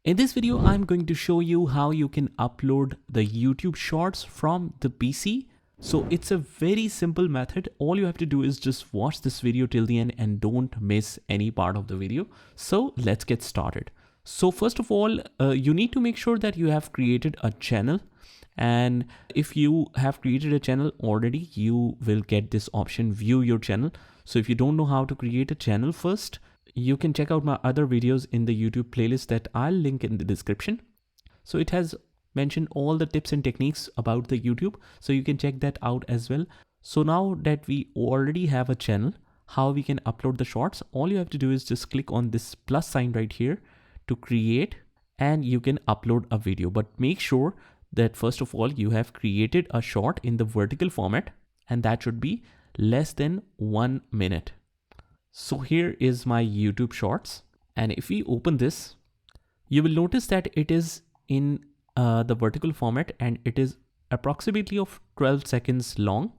In this video, I'm going to show you how you can upload the YouTube shorts from the PC. So it's a very simple method. All you have to do is just watch this video till the end and don't miss any part of the video. So let's get started. So first of all, you need to make sure that you have created a channel. And if you have created a channel already, you will get this option, view your channel. So if you don't know how to create a channel first, you can check out my other videos in the YouTube playlist that I'll link in the description. So it has mentioned all the tips and techniques about the YouTube, so you can check that out as well. So now that we already have a channel, how we can upload the shorts, all you have to do is just click on this plus sign right here to create, and you can upload a video. But make sure that first of all, you have created a short in the vertical format, and that should be less than 1 minute. So here is my YouTube shorts. And if we open this, you will notice that it is in the vertical format and it is approximately of 12 seconds long.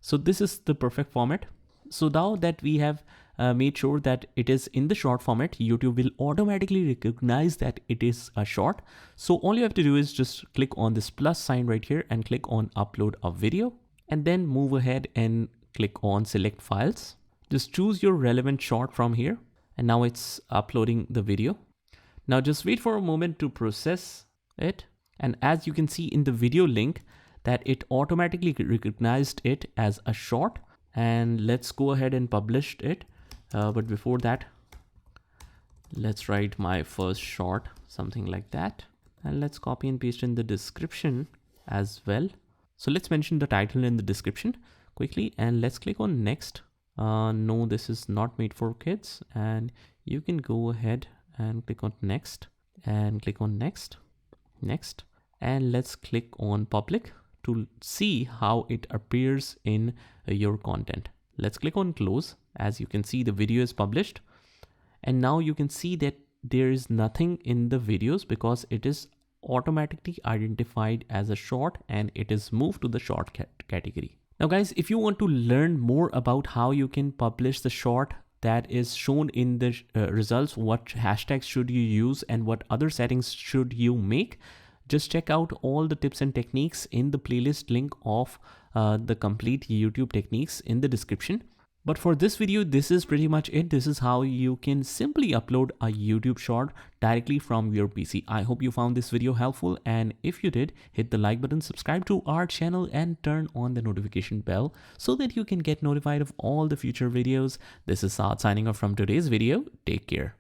So this is the perfect format. So now that we have made sure that it is in the short format, YouTube will automatically recognize that it is a short. So all you have to do is just click on this plus sign right here and click on upload a video, and then move ahead and click on select files. Just choose your relevant short from here, and now it's uploading the video. Now just wait for a moment to process it. And as you can see in the video link that it automatically recognized it as a short, and let's go ahead and publish it. But before that, let's write my first short, something like that. And let's copy and paste in the description as well. So let's mention the title in the description quickly, and let's click on next. No, this is not made for kids, and you can go ahead and click on next and click on next, and let's click on public to see how it appears in your content. Let's click on close. As you can see, the video is published, and now you can see that there is nothing in the videos because it is automatically identified as a short and it is moved to the short category. Now guys, if you want to learn more about how you can publish the short that is shown in the results, what hashtags should you use and what other settings should you make, just check out all the tips and techniques in the playlist link of the complete YouTube techniques in the description. But for this video, this is pretty much it. This is how you can simply upload a YouTube short directly from your PC. I hope you found this video helpful, and if you did, hit the like button, subscribe to our channel, and turn on the notification bell so that you can get notified of all the future videos. This is Saad signing off from today's video. Take care.